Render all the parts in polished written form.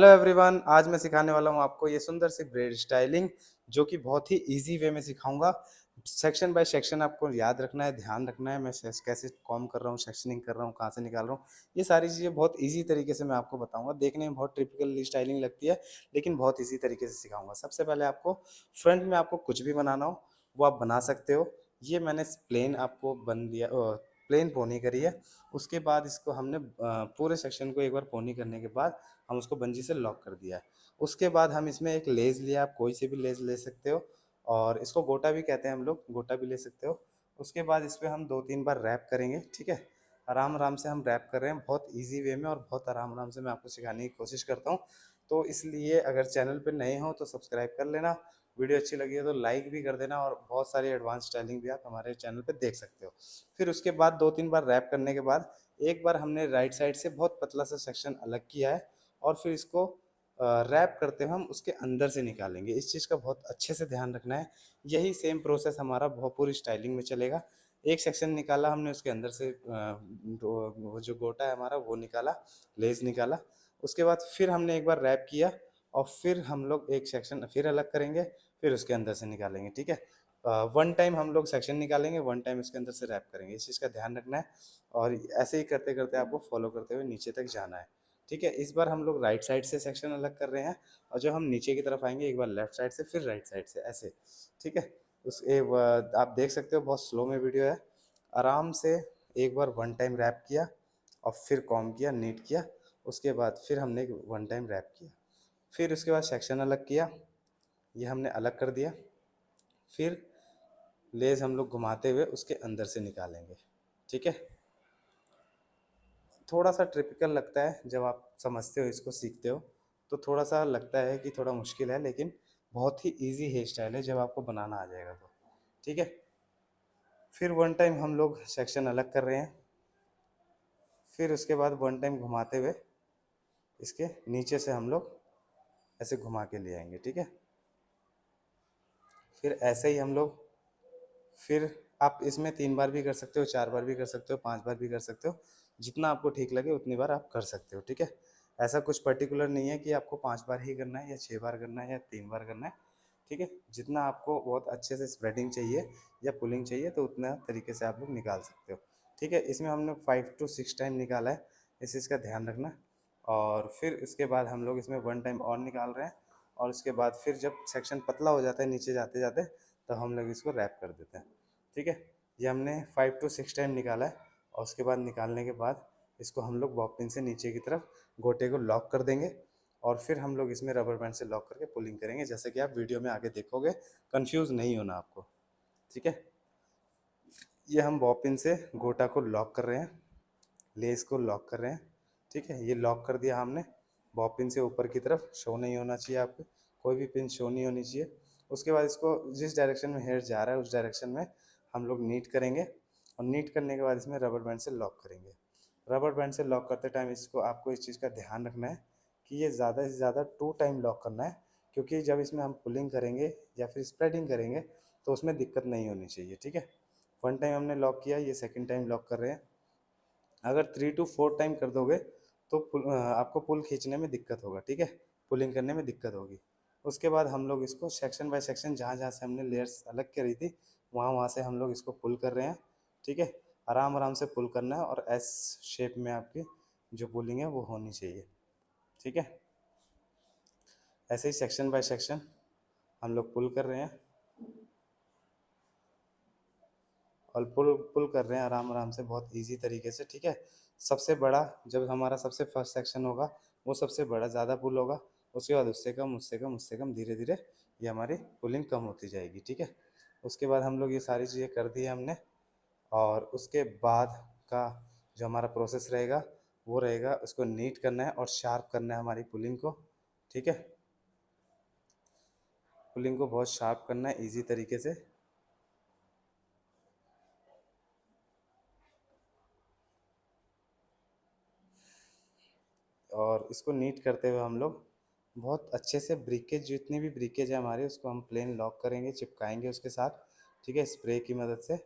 Hello everyone, आज मैं सिखाने वाला हूँ आपको ये सुंदर सी ब्रेड स्टाइलिंग, जो कि बहुत ही इजी वे में सिखाऊंगा। सेक्शन बाय सेक्शन आपको याद रखना है, ध्यान रखना है। मैं कैसे कॉम कर रहा हूँ, सेक्शनिंग कर रहा हूँ, कहाँ से निकाल रहा हूँ, ये सारी चीज़ें बहुत इजी तरीके से मैं आपको बताऊंगा। देखने में बहुत टिपिकल स्टाइलिंग लगती है, लेकिन बहुत इजी तरीके से सिखाऊंगा। सबसे पहले आपको फ्रंट में आपको कुछ भी बनाना हो वो आप बना सकते हो। ये मैंने प्लेन आपको बन दिया, प्लेन पोनी करी है। उसके बाद इसको हमने पूरे सेक्शन को एक बार पोनी करने के बाद हम उसको बंजी से लॉक कर दिया है। उसके बाद हम इसमें एक लेस लिया, आप कोई से भी लेस ले सकते हो, और इसको गोटा भी कहते हैं हम लोग, गोटा भी ले सकते हो। उसके बाद इस पर हम 2-3 बार रैप करेंगे, ठीक है। आराम आराम से हम रैप कर रहे हैं, बहुत इजी वे में, और बहुत आराम आराम से मैं आपको सिखाने की कोशिश करता हूँ। तो इसलिए अगर चैनल पर नए हो तो सब्सक्राइब कर लेना, वीडियो अच्छी लगी है तो लाइक भी कर देना, और बहुत सारी एडवांस स्टाइलिंग भी आप हमारे चैनल पर देख सकते हो। फिर उसके बाद 2-3 बार रैप करने के बाद एक बार हमने राइट साइड से बहुत पतला सा सेक्शन अलग किया है, और फिर इसको रैप करते हुए हम उसके अंदर से निकालेंगे। इस चीज़ का बहुत अच्छे से ध्यान रखना है। यही सेम प्रोसेस हमारा बहुत पूरी स्टाइलिंग में चलेगा। एक सेक्शन निकाला हमने, उसके अंदर से वो जो गोटा है हमारा वो निकाला, लेस निकाला। उसके बाद फिर हमने एक बार रैप किया, और फिर हम लोग एक सेक्शन फिर अलग करेंगे, फिर उसके अंदर से निकालेंगे, ठीक है। वन टाइम हम लोग सेक्शन निकालेंगे, वन टाइम इसके अंदर से रैप करेंगे। इस चीज़ का ध्यान रखना है, और ऐसे ही करते करते आपको फॉलो करते हुए नीचे तक जाना है, ठीक है। इस बार हम लोग राइट साइड से सेक्शन अलग कर रहे हैं, और जब हम नीचे की तरफ आएंगे एक बार लेफ्ट साइड से, फिर राइट साइड से, ऐसे, ठीक है। आप देख सकते हो बहुत स्लो में वीडियो है। आराम से एक बार वन टाइम रैप किया, और फिर कॉम किया, नीट किया। उसके बाद फिर हमने वन टाइम रैप किया, फिर उसके बाद सेक्शन अलग किया, ये हमने अलग कर दिया। फिर लेस हम लोग घुमाते हुए उसके अंदर से निकालेंगे, ठीक है। थोड़ा सा ट्रिपिकल लगता है, जब आप समझते हो, इसको सीखते हो, तो थोड़ा सा लगता है कि थोड़ा मुश्किल है, लेकिन बहुत ही इजी हेयर स्टाइल है जब आपको बनाना आ जाएगा तो, ठीक है। फिर वन टाइम हम लोग सेक्शन अलग कर रहे हैं, फिर उसके बाद वन टाइम घुमाते हुए इसके नीचे से हम लोग ऐसे घुमा के ले आएंगे, ठीक है। फिर ऐसे ही हम लोग, फिर आप इसमें 3 बार भी कर सकते हो, 4 बार भी कर सकते हो, 5 बार भी कर सकते हो। जितना आपको ठीक लगे उतनी बार आप कर सकते हो, ठीक है। ऐसा कुछ पर्टिकुलर नहीं है कि आपको 5 बार ही करना है, या 6 बार करना है, या 3 बार करना है, ठीक है। जितना आपको बहुत अच्छे से स्प्रेडिंग चाहिए या पुलिंग चाहिए, तो उतना तरीके से आप लोग निकाल सकते हो, ठीक है। इसमें हमने 5 to 6 टाइम निकाला है, इस चीज़ का ध्यान रखना। और फिर इसके बाद हम लोग इसमें वन टाइम और निकाल रहे हैं, और उसके बाद फिर जब सेक्शन पतला हो जाता है नीचे जाते जाते, तो हम लोग इसको रैप कर देते हैं, ठीक है। ये हमने 5 to 6 टाइम निकाला है, और उसके बाद निकालने के बाद इसको हम लोग बॉब पिन से नीचे की तरफ गोटे को लॉक कर देंगे, और फिर हम लोग इसमें रबर बैंड से लॉक करके पुलिंग करेंगे, जैसे कि आप वीडियो में आगे देखोगे। कंफ्यूज नहीं होना आपको, ठीक है। ये हम बॉब पिन से गोटा को लॉक कर रहे हैं, लेस को लॉक कर रहे हैं, ठीक है। ये लॉक कर दिया हमने। बॉब पिन से ऊपर की तरफ शो नहीं होना चाहिए, आपको कोई भी पिन शो नहीं होनी चाहिए। उसके बाद इसको जिस डायरेक्शन में हेयर जा रहा है उस डायरेक्शन में हम लोग नीट करेंगे, और नीट करने के बाद इसमें रबर बैंड से लॉक करेंगे। रबर बैंड से लॉक करते टाइम इसको आपको इस चीज़ का ध्यान रखना है कि ये ज़्यादा से ज़्यादा 2 टाइम लॉक करना है, क्योंकि जब इसमें हम पुलिंग करेंगे या फिर स्प्रेडिंग करेंगे तो उसमें दिक्कत नहीं होनी चाहिए, ठीक है। वन टाइम हमने लॉक किया, ये सेकेंड टाइम लॉक कर रहे हैं। अगर 3 to 4 टाइम कर दोगे तो आपको पुल खींचने में दिक्कत होगा, ठीक है, पुलिंग करने में दिक्कत होगी। उसके बाद हम लोग इसको सेक्शन बाय सेक्शन, जहाँ जहाँ से हमने लेयर्स अलग करी थी, वहाँ वहाँ से हम लोग इसको पुल कर रहे हैं, ठीक है। आराम आराम से पुल करना है, और एस शेप में आपकी जो पुलिंग है वो होनी चाहिए, ठीक है। ऐसे ही सेक्शन बाय सेक्शन हम लोग पुल कर रहे हैं, और पुल पुल कर रहे हैं आराम आराम से, बहुत इजी तरीके से, ठीक है। सबसे बड़ा, जब हमारा सबसे फर्स्ट सेक्शन होगा वो सबसे बड़ा, ज़्यादा पुल होगा। उसके बाद उससे कम, उससे कम, उससे कम, धीरे धीरे ये हमारी पुलिंग कम होती जाएगी, ठीक है। उसके बाद हम लोग ये सारी चीज़ें कर दी हमने, और उसके बाद का जो हमारा प्रोसेस रहेगा वो रहेगा, उसको नीट करना है और शार्प करना है हमारी पुलिंग को, ठीक है। पुलिंग को बहुत शार्प करना है ईजी तरीके से। और इसको नीट करते हुए हम लोग बहुत अच्छे से ब्रिकेज, जितनी भी ब्रिकेज है हमारी, उसको हम प्लेन लॉक करेंगे, चिपकाएंगे उसके साथ, ठीक है, स्प्रे की मदद से।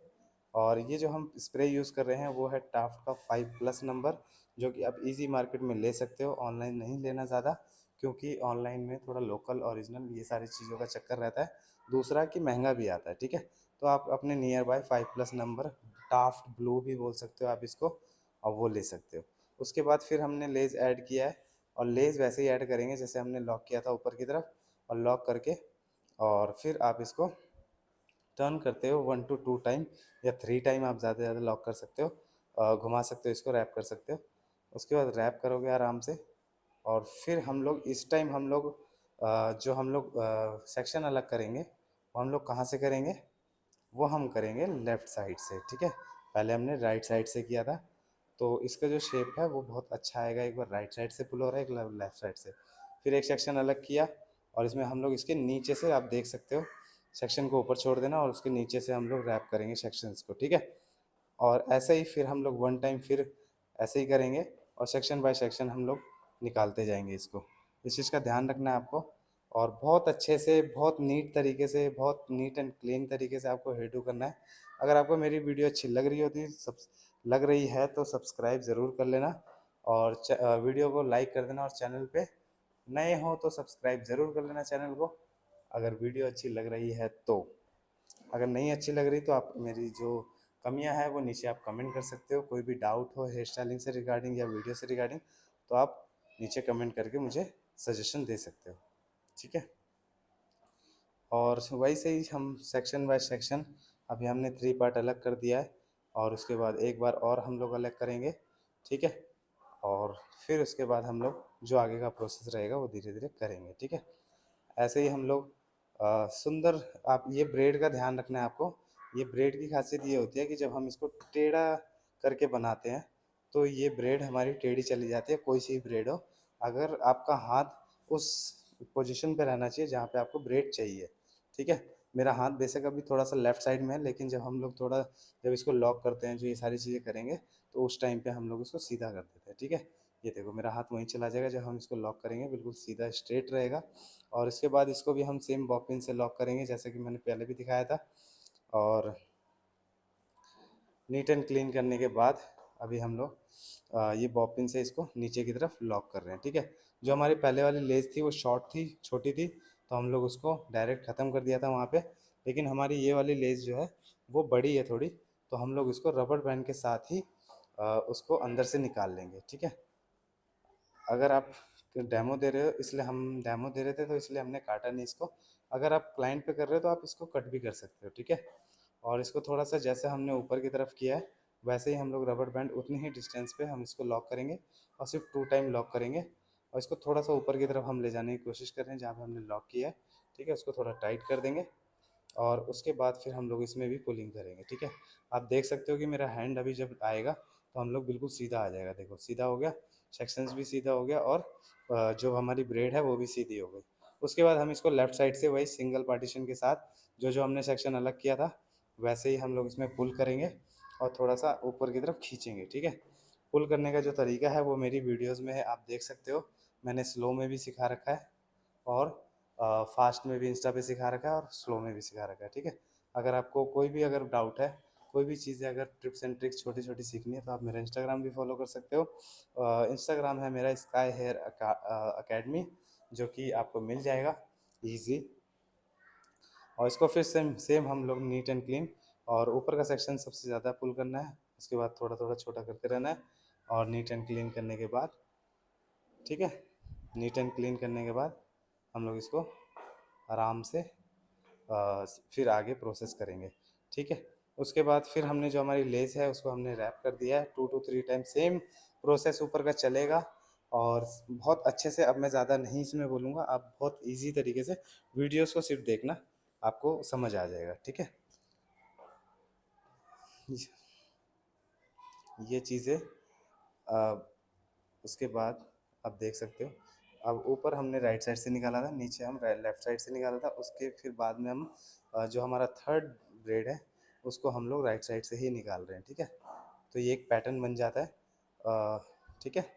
और ये जो हम स्प्रे यूज़ कर रहे हैं वो है टाफ्ट का 5+ नंबर, जो कि आप इजी मार्केट में ले सकते हो, ऑनलाइन नहीं लेना ज़्यादा, क्योंकि ऑनलाइन में थोड़ा लोकल ओरिजिनल ये सारी चीज़ों का चक्कर रहता है। दूसरा कि महंगा भी आता है, ठीक है। तो आप अपने near by 5+ number Taft blue भी बोल सकते हो आप इसको, और वो ले सकते हो। उसके बाद फिर हमने लेज़ ऐड किया है, और लेज़ वैसे ही ऐड करेंगे जैसे हमने लॉक किया था ऊपर की तरफ, और लॉक करके और फिर आप इसको टर्न करते हो 1 to 2 टाइम या 3 टाइम आप ज़्यादा से ज़्यादा लॉक कर सकते हो, घुमा सकते हो इसको, रैप कर सकते हो। उसके बाद रैप करोगे आराम से, और फिर हम लोग इस टाइम हम लोग जो हम लोग सेक्शन अलग करेंगे वो हम लोग कहाँ से करेंगे, वो हम करेंगे लेफ़्ट साइड से, ठीक है। पहले हमने राइट साइड से किया था, तो इसका जो शेप है वो बहुत अच्छा आएगा। एक बार राइट साइड से पुल हो रहा है, एक लेफ़्ट साइड से। फिर एक सेक्शन अलग किया, और इसमें हम लोग इसके नीचे से आप देख सकते हो, सेक्शन को ऊपर छोड़ देना और उसके नीचे से हम लोग रैप करेंगे सेक्शंस को, ठीक है। और ऐसे ही फिर हम लोग 1 टाइम फिर ऐसे ही करेंगे, और सेक्शन बाय सेक्शन हम लोग निकालते जाएंगे इसको। इस चीज़ का ध्यान रखना है आपको, और बहुत अच्छे से, बहुत नीट तरीके से, बहुत नीट एंड क्लीन तरीके से आपको हेयर डू करना है। अगर आपको मेरी वीडियो अच्छी लग रही होती सब लग रही है तो सब्सक्राइब ज़रूर कर लेना, और वीडियो को लाइक कर देना, और चैनल पे नए हो तो सब्सक्राइब ज़रूर कर लेना चैनल को, अगर वीडियो अच्छी लग रही है तो। अगर नहीं अच्छी लग रही तो आप मेरी जो कमियां हैं वो नीचे आप कमेंट कर सकते हो। कोई भी डाउट हो हेयर स्टाइलिंग से रिगार्डिंग या वीडियो से रिगार्डिंग, तो आप नीचे कमेंट करके मुझे सजेशन दे सकते हो, ठीक है। और वैसे ही हम सेक्शन बाय सेक्शन, अभी हमने 3 पार्ट अलग कर दिया है, और उसके बाद एक बार और हम लोग अलग करेंगे, ठीक है। और फिर उसके बाद हम लोग जो आगे का प्रोसेस रहेगा वो धीरे धीरे करेंगे, ठीक है। ऐसे ही हम लोग सुंदर, आप ये ब्रेड का ध्यान रखना है आपको। ये ब्रेड की खासियत ये होती है कि जब हम इसको टेढ़ा करके बनाते हैं तो ये ब्रेड हमारी टेढ़ी चली जाती है, कोई सी ब्रेड हो। अगर आपका हाथ उस पोजीशन पे रहना चाहिए जहाँ पे आपको ब्रेड चाहिए, ठीक है। मेरा हाथ बेशक अभी थोड़ा सा लेफ्ट साइड में है, लेकिन जब हम लोग थोड़ा, जब इसको लॉक करते हैं, जो ये सारी चीज़ें करेंगे, तो उस टाइम पे हम लोग इसको सीधा कर देते हैं, ठीक है। ये देखो मेरा हाथ वहीं चला जाएगा, जब हम इसको लॉक करेंगे बिल्कुल सीधा स्ट्रेट रहेगा। और इसके बाद इसको भी हम सेम बॉबिन से लॉक करेंगे जैसे कि मैंने पहले भी दिखाया था। और नीट एंड क्लीन करने के बाद अभी हम लोग ये बॉबिन से इसको नीचे की तरफ लॉक कर रहे हैं, ठीक है। जो हमारी पहले वाली लेस थी वो शॉर्ट थी, छोटी थी, तो हम लोग उसको डायरेक्ट ख़त्म कर दिया था वहाँ पे। लेकिन हमारी ये वाली लेस जो है वो बड़ी है थोड़ी, तो हम लोग इसको रबड़ बैंड के साथ ही उसको अंदर से निकाल लेंगे, ठीक है। अगर आप डेमो दे रहे हो, इसलिए हम डेमो दे रहे थे तो इसलिए हमने काटा नहीं इसको। अगर आप क्लाइंट पे कर रहे हो तो आप इसको कट भी कर सकते हो, ठीक है। और इसको थोड़ा सा जैसे हमने ऊपर की तरफ किया है वैसे ही हम लोग रबड़ बैंड उतनी ही डिस्टेंस पे हम इसको लॉक करेंगे, और सिर्फ 2 टाइम लॉक करेंगे। और इसको थोड़ा सा ऊपर की तरफ हम ले जाने की कोशिश कर रहे हैं जहाँ पे हमने लॉक किया है, ठीक है। उसको थोड़ा टाइट कर देंगे, और उसके बाद फिर हम लोग इसमें भी पुलिंग करेंगे, ठीक है। आप देख सकते हो कि मेरा हैंड अभी जब आएगा तो हम लोग बिल्कुल सीधा आ जाएगा, देखो सीधा हो गया, सेक्शंस भी सीधा हो गया, और जो हमारी ब्रेड है वो भी सीधी हो गई। उसके बाद हम इसको लेफ़्ट साइड से वही सिंगल पार्टीशन के साथ जो जो हमने सेक्शन अलग किया था वैसे ही हम लोग इसमें पुल करेंगे, और थोड़ा सा ऊपर की तरफ खींचेंगे, ठीक है। पुल करने का जो तरीका है वो मेरी वीडियोज़ में है, आप देख सकते हो। मैंने स्लो में भी सिखा रखा है, और फास्ट में भी इंस्टा पे सिखा रखा है, और स्लो में भी सिखा रखा है, ठीक है। अगर आपको कोई भी अगर डाउट है, कोई भी चीज़ें अगर टिप्स एंड ट्रिक्स छोटी छोटी सीखनी है तो आप मेरा इंस्टाग्राम भी फॉलो कर सकते हो। इंस्टाग्राम है मेरा स्काई हेयर अकेडमी, जो कि आपको मिल जाएगा ईजी। और इसको फिर सेम सेम हम लोग नीट एंड क्लीन, और ऊपर का सेक्शन सबसे ज़्यादा पुल करना है, उसके बाद थोड़ा थोड़ा छोटा करते रहना है, और नीट एंड क्लीन करने के बाद, ठीक है, नीट एंड क्लीन करने के बाद हम लोग इसको आराम से फिर आगे प्रोसेस करेंगे, ठीक है। उसके बाद फिर हमने जो हमारी लेस है उसको हमने रैप कर दिया है 2 to 3 टाइम, सेम प्रोसेस ऊपर का चलेगा। और बहुत अच्छे से, अब मैं ज़्यादा नहीं इसमें बोलूँगा, आप बहुत इजी तरीके से वीडियोस को सिर्फ देखना, आपको समझ आ जाएगा, ठीक है। ये चीज़ें उसके बाद आप देख सकते हो। अब ऊपर हमने राइट साइड से निकाला था, नीचे हम लेफ्ट साइड से निकाला था, उसके फिर बाद में हम जो हमारा थर्ड ब्रेड है उसको हम लोग राइट साइड से ही निकाल रहे हैं, ठीक है। तो ये एक पैटर्न बन जाता है, ठीक है।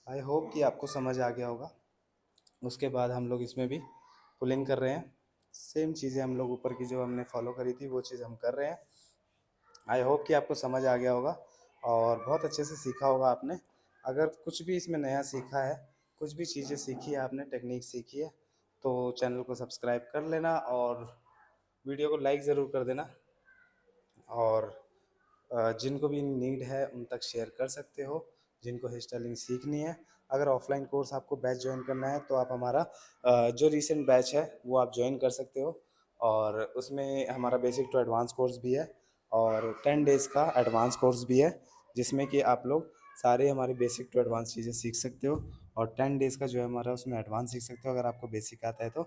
आई होप कि आपको समझ आ गया होगा। उसके बाद हम लोग इसमें भी पुलिंग कर रहे हैं। सेम चीज़ें हम लोग ऊपर की जो हमने फॉलो करी थी वो चीज़ हम कर रहे हैं। आई होप कि आपको समझ आ गया होगा और बहुत अच्छे से सीखा होगा आपने। अगर कुछ भी इसमें नया सीखा है, कुछ भी चीज़ें सीखी है आपने, टेक्निक सीखी है, तो चैनल को सब्सक्राइब कर लेना और वीडियो को लाइक ज़रूर कर देना। और जिनको भी नीड है उन तक शेयर कर सकते हो, जिनको हेयर स्टाइलिंग सीखनी है। अगर ऑफलाइन कोर्स आपको बैच ज्वाइन करना है तो आप हमारा जो रीसेंट बैच है वो आप ज्वाइन कर सकते हो। और उसमें हमारा बेसिक टू एडवांस कोर्स भी है और 10 डेज़ का एडवांस कोर्स भी है, जिसमें कि आप लोग सारे हमारे बेसिक टू एडवांस चीज़ें सीख सकते हो। और 10 डेज़ का जो है हमारा उसमें एडवांस सीख सकते हो अगर आपको बेसिक आता है तो।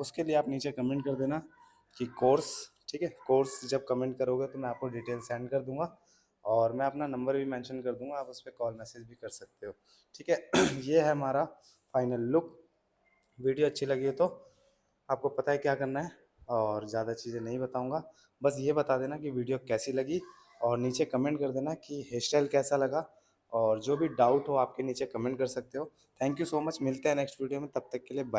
उसके लिए आप नीचे कमेंट कर देना कि कोर्स, ठीक है। कोर्स जब कमेंट करोगे तो मैं आपको डिटेल सेंड कर दूंगा और मैं अपना नंबर भी मेंशन कर दूंगा, आप उस पर कॉल मैसेज भी कर सकते हो, ठीक है। ये है हमारा फाइनल लुक। वीडियो अच्छी लगी है तो आपको पता है क्या करना है और ज़्यादा चीज़ें नहीं बताऊंगा। बस ये बता देना कि वीडियो कैसी लगी और नीचे कमेंट कर देना कि हेयर स्टाइल कैसा लगा। और जो भी डाउट हो आपके नीचे कमेंट कर सकते हो। थैंक यू सो मच, मिलते हैं नेक्स्ट वीडियो में, तब तक के लिए बाय।